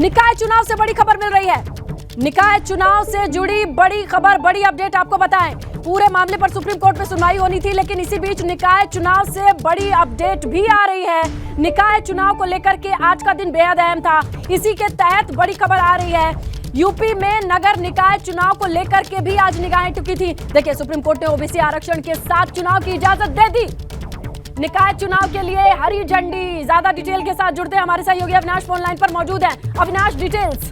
निकाय चुनाव से बड़ी खबर मिल रही है। निकाय चुनाव से जुड़ी बड़ी खबर, बड़ी अपडेट आपको बताएं। पूरे मामले पर सुप्रीम कोर्ट में सुनवाई होनी थी, लेकिन इसी बीच निकाय चुनाव से बड़ी अपडेट भी आ रही है। निकाय चुनाव को लेकर के आज का दिन बेहद अहम था, इसी के तहत बड़ी खबर आ रही है। यूपी में नगर निकाय चुनाव को लेकर के भी आज निगाहें टिकी थी। देखिए, सुप्रीम कोर्ट ने ओबीसी आरक्षण के साथ चुनाव की इजाजत दे दी। निकाय चुनाव के लिए हरी झंडी। ज्यादा डिटेल के साथ जुड़ते हैं हमारे सहयोगी अविनाश फोन लाइन पर मौजूद हैं। अविनाश, डिटेल्स।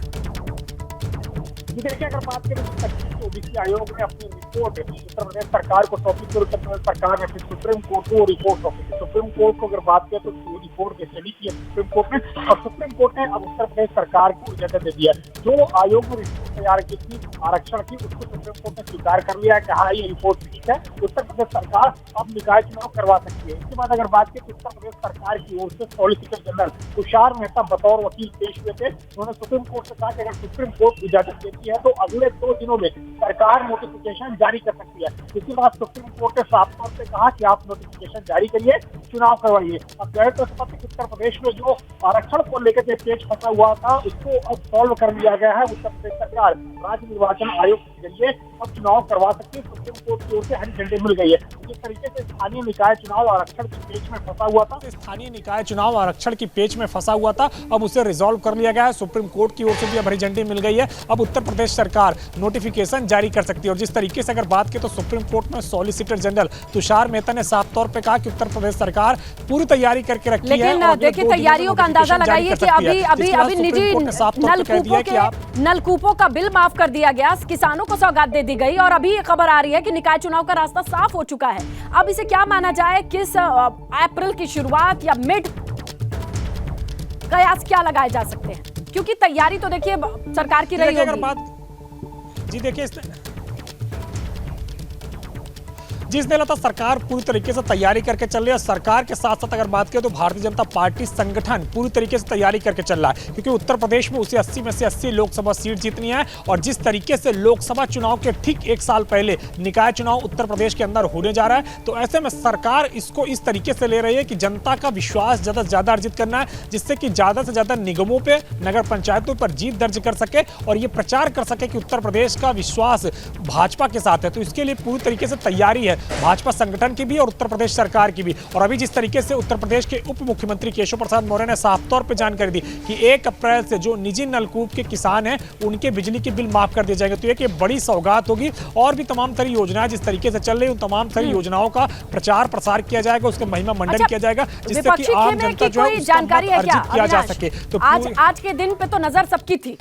देखिए, अगर बात करें तो ओबीसी आयोग ने अपनी रिपोर्ट उत्तर प्रदेश सरकार को सौंपी थी। उत्तर प्रदेश सरकार ने फिर सुप्रीम कोर्ट को रिपोर्ट सौंपी थी। सुप्रीम कोर्ट को अगर बात करें तो रिपोर्ट की स्टडी की है सुप्रीम कोर्ट ने, और सुप्रीम कोर्ट ने अब उत्तर प्रदेश सरकार को इजाजत दे दिया। जो आयोग ने रिपोर्ट तैयार की थी आरक्षण की, उसको सुप्रीम कोर्ट ने स्वीकार कर लिया है, कहा ये रिपोर्ट ठीक है। उत्तर प्रदेश सरकार अब निकाय चुनाव करवा सकती है। इसके बाद अगर बात करें तो उत्तर प्रदेश सरकार की ओर से सॉलिसिटर जनरल तुषार मेहता बतौर वकील पेश हुए थे। उन्होंने सुप्रीम कोर्ट से कहा कि अगर सुप्रीम कोर्ट इजाजत देती है तो अगले 2 दिनों में सरकार नोटिफिकेशन जारी कर सकती है। इसके बाद सुप्रीम कोर्ट ने साफ तौर से कहा कि आप नोटिफिकेशन जारी करिए, चुनाव करवाइए। अब गए तो उत्तर प्रदेश में जो आरक्षण को लेकर के पेच फंसा हुआ था, उसको अब सॉल्व कर लिया गया है। उत्तर प्रदेश सरकार राज्य निर्वाचन आयोग के जरिए अब चुनाव करवा सकती है। सुप्रीम कोर्ट की ओर से हरी झंडी मिल गई है। जिस तरीके से स्थानीय निकाय चुनाव आरक्षण की पेच में फंसा हुआ था, स्थानीय निकाय चुनाव आरक्षण की पेच में फंसा हुआ था, अब उसे रिजॉल्व कर लिया गया है। सुप्रीम कोर्ट की ओर से भी अब हरी झंडी मिल गई है। अब उत्तर प्रदेश सरकार नोटिफिकेशन जारी कर सकती है। और जिस तरीके से अगर बात करें तो सुप्रीम कोर्ट में सॉलिसिटर जनरल तुषार मेहता ने साफ तौर पे कहा कि उत्तर प्रदेश सरकार पूरी तैयारी करके रखी है। लेकिन देखिए, तैयारियों का अंदाजा लगाइए कि अभी निजी नलकूपों का बिल माफ कर दिया गया, किसानों को सौगात दे दी गई, और अभी ये खबर आ रही है कि निकाय चुनाव का रास्ता साफ हो चुका है। अब इसे क्या माना जाए, किस अप्रैल की शुरुआत या मिड कयास क्या लगाए जा सकते हैं, क्योंकि तैयारी तो देखिए सरकार की रही होगी। जी देखिए, जिस दिन लता सरकार पूरी तरीके से तैयारी करके चल रही है। सरकार के साथ साथ अगर बात करें तो भारतीय जनता पार्टी संगठन पूरी तरीके से तैयारी करके चल रहा है, क्योंकि उत्तर प्रदेश में उसे 80 में से 80 लोकसभा सीट जीतनी है। और जिस तरीके से लोकसभा चुनाव के ठीक 1 साल पहले निकाय चुनाव उत्तर प्रदेश के अंदर होने जा रहा है, तो ऐसे में सरकार इसको इस तरीके से ले रही है कि जनता का विश्वास ज्यादा से ज्यादा अर्जित करना है, जिससे कि ज्यादा से ज्यादा निगमों पे, नगर पंचायतों पर जीत दर्ज कर सके और ये प्रचार कर सके कि उत्तर प्रदेश का विश्वास भाजपा के साथ है। तो इसके लिए पूरी तरीके से तैयारी है भाजपा संगठन की भी और उत्तर प्रदेश सरकार की भी। और अभी जिस तरीके से उत्तर प्रदेश के उप मुख्यमंत्री केशव प्रसाद मौर्य ने साफ तौर पर जानकारी दी कि 1 अप्रैल से जो निजी नलकूप के किसान हैं उनके बिजली के बिल माफ कर दिए जाएंगे, तो एक बड़ी सौगात होगी। और भी तमाम सारी योजनाएं जिस तरीके से चल रही है, उन तमाम सारी योजनाओं का प्रचार प्रसार किया जाएगा, उसका महिमा मंडन किया जाएगा, जिससे कि आम जनता जो है जानकारी है क्या किया जा सके। तो आज के दिन पे तो नजर सबकी थी।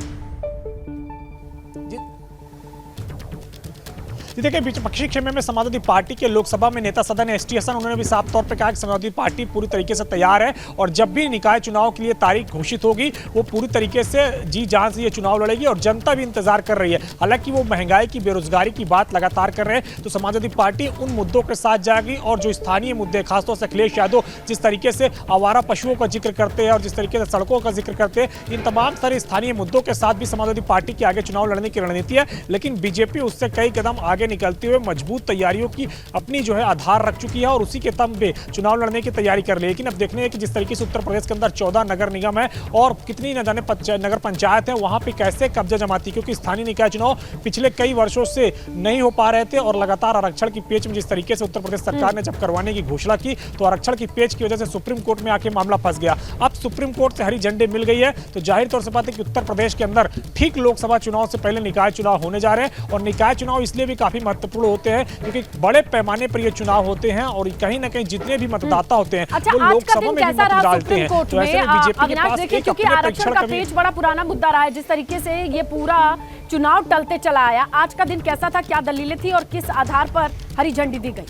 देखिए, विपक्षी खेमे में समाजवादी पार्टी के लोकसभा में नेता सदन एसटी हसन, उन्होंने भी साफ तौर पे कहा कि समाजवादी पार्टी पूरी तरीके से तैयार है और जब भी निकाय चुनाव के लिए तारीख घोषित होगी वो पूरी तरीके से जी जान से ये चुनाव लड़ेगी। और जनता भी इंतजार कर रही है। हालांकि वो महंगाई की, बेरोजगारी की बात लगातार कर रहे हैं, तो समाजवादी पार्टी उन मुद्दों के साथ जाएगी। और जो स्थानीय मुद्दे, खासतौर से अखिलेश यादव जिस तरीके से आवारा पशुओं का जिक्र करते हैं और जिस तरीके से सड़कों का जिक्र करते हैं, इन तमाम सारे स्थानीय मुद्दों के साथ भी समाजवादी पार्टी की आगे चुनाव लड़ने की रणनीति है। लेकिन बीजेपी उससे कई कदम आगे निकलते हुए मजबूत तैयारियों की अपनी जो है आधार रख चुकी है और उसी के दम पे चुनाव लड़ने की तैयारी कर रही है। लेकिन अब देखने हैं कि जिस तरीके से उत्तर प्रदेश के अंदर 14 नगर निगम है और कितनी न जाने नगर पंचायत है, वहां पे कैसे कब्जा जमाती, क्योंकि स्थानीय निकाय चुनाव पिछले कई वर्षों से नहीं हो पा रहे थे और लगातार आरक्षण की पेच में जिस तरीके से उत्तर प्रदेश सरकार ने जब करवाने की घोषणा की, तो आरक्षण की पेच की वजह से सुप्रीम कोर्ट में आके मामला फंस गया। अब सुप्रीम कोर्ट से हरी झंडी मिल गई है, तो जाहिर तौर से बात है कि उत्तर प्रदेश के अंदर ठीक लोकसभा चुनाव से पहले निकाय चुनाव होने जा रहे हैं। और निकाय चुनाव इसलिए भी काफी महत्वपूर्ण होते हैं क्योंकि बड़े पैमाने पर ये चुनाव होते हैं और कहीं ना कहीं जितने भी मतदाता होते हैं वो लोकसभा में भी मत डालते हैं। तो ऐसे में बीजेपी के पास एक क्योंकि आरक्षण का पेच बड़ा पुराना मुद्दा रहा है, जिस तरीके से ये पूरा चुनाव टलते चला आया, आज का दिन कैसा था, क्या दलीलें थी और किस आधार पर हरी झंडी दी गई?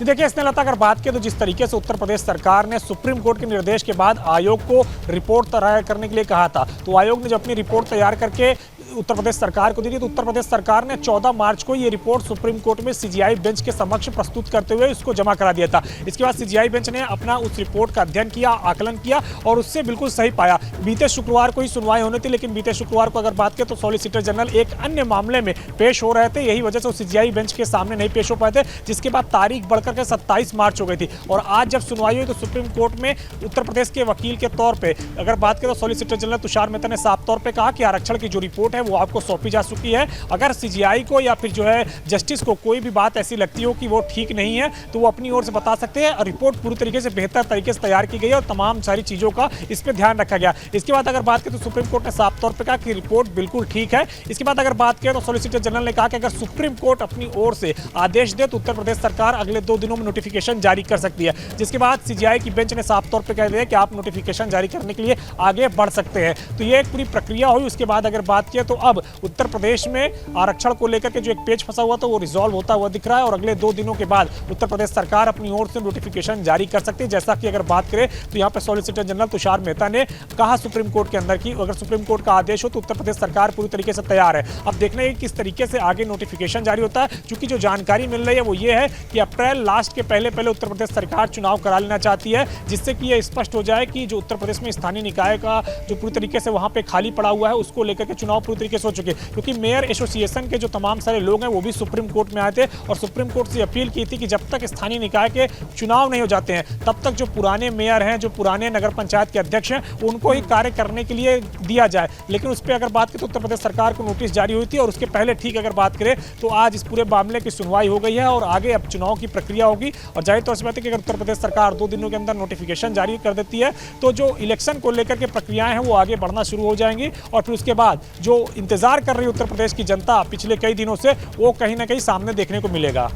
देखिए, इसने लता अगर बात की तो जिस तरीके से उत्तर प्रदेश सरकार ने सुप्रीम कोर्ट के निर्देश के बाद आयोग को रिपोर्ट तैयार करने के लिए कहा था, तो आयोग ने जब अपनी रिपोर्ट तैयार करके उत्तर प्रदेश सरकार को दी थी। तो उत्तर प्रदेश सरकार ने 14 मार्च को ये रिपोर्ट सुप्रीम कोर्ट में सीजीआई बेंच के समक्ष प्रस्तुत करते हुए इसको जमा करा दिया था। इसके बाद सीजीआई बेंच ने अपना उस रिपोर्ट का अध्ययन किया, आकलन किया और उससे बिल्कुल सही पाया। बीते शुक्रवार को ही सुनवाई होनी थी, लेकिन बीते शुक्रवार को अगर बात करें तो सॉलिसिटर जनरल एक अन्य मामले में पेश हो रहे थे। यही वजह से वो सीजीआई बेंच के सामने नहीं पेश हो पाए थे, जिसके बाद तारीख बढ़कर के 27 मार्च हो गई थी। और आज जब सुनवाई हुई तो सुप्रीम कोर्ट में उत्तर प्रदेश के वकील के तौर पे अगर बात करें तो सॉलिसिटर जनरल तुषार मेहता ने साफ तौर पे कहा कि आरक्षण की जो रिपोर्ट है वो आपको सौंपी जा चुकी है। अगर सीजीआई को या फिर जो है जस्टिस को कोई भी बात ऐसी लगती हो कि वो ठीक नहीं है तो वो अपनी ओर से बता सकते हैं। रिपोर्ट पूरी तरीके से बेहतर तरीके से तैयार की गई और तमाम सारी चीजों का इस पर ध्यान रखा गया। इसके बाद अगर बात करें तो सुप्रीम कोर्ट ने साफ तौर पर कहा कि रिपोर्ट बिल्कुल ठीक है। इसके बाद अगर बात करें तो सॉलिसिटर जनरल ने कहा कि अगर सुप्रीम कोर्ट अपनी ओर से आदेश दे तो उत्तर प्रदेश सरकार अगले 2 दिनों में नोटिफिकेशन जारी कर सकती है। जिसके बाद सीजीआई की बेंच ने साफ तौर पर कह दिया कि आप नोटिफिकेशन जारी करने के लिए आगे बढ़ सकते हैं। तो ये एक पूरी प्रक्रिया हुई। उसके बाद अगर बात किया तो अब उत्तर प्रदेश में आरक्षण को लेकर के जो एक पेच फंसा हुआ था वो रिजॉल्व होता हुआ दिख रहा है और अगले 2 दिनों के बाद उत्तर प्रदेश सरकार अपनी ओर से नोटिफिकेशन जारी कर सकती है। जैसा कि अगर बात करें तो यहाँ पे सॉलिसिटर जनरल तुषार मेहता ने कहा सुप्रीम कोर्ट के अंदर की अगर सुप्रीम कोर्ट का आदेश हो तो उत्तर प्रदेश सरकार पूरी तरीके से तैयार है। अब देखना है किस तरीके से आगे नोटिफिकेशन जारी होता है, क्योंकि जो जानकारी मिल रही है वो ये है कि अप्रैल लास्ट के पहले उत्तर प्रदेश सरकार चुनाव करा लेना चाहती है, जिससे कि यह स्पष्ट हो जाए कि जो उत्तर प्रदेश में स्थानीय निकाय का जो पूरी तरीके से वहां पे खाली पड़ा हुआ है उसको लेकर के चुनाव पूरी तरीके से हो चुके। क्योंकि मेयर एसोसिएशन के जो तमाम सारे लोग हैं वो भी सुप्रीम कोर्ट में आए थे और सुप्रीम कोर्ट से अपील की थी कि जब तक स्थानीय निकाय के चुनाव नहीं हो जाते हैं तब तक जो पुराने मेयर हैं, जो पुराने नगर पंचायत के अध्यक्ष हैं, उनको ही कार्य करने के लिए दिया जाए। लेकिन उस पर अगर बात करें तो उत्तर प्रदेश सरकार को नोटिस जारी हुई थी और उसके पहले ठीक अगर बात करें तो आज इस पूरे मामले की सुनवाई हो गई है और आगे अब चुनाव की प्रक्रिया होगी। और जाहिर तौर से बात है कि अगर उत्तर प्रदेश सरकार 2 दिनों के अंदर नोटिफिकेशन जारी कर देती है तो जो इलेक्शन को लेकर के प्रक्रियाएं हैं वो आगे बढ़ना शुरू हो जाएंगी और फिर उसके बाद जो इंतजार कर रही है उत्तर प्रदेश की जनता पिछले कई दिनों से वो कहीं ना कहीं सामने देखने को मिलेगा।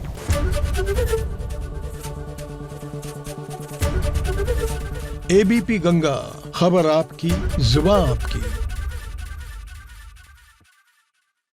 एबीपी गंगा, खबर आपकी, जुबान आपकी।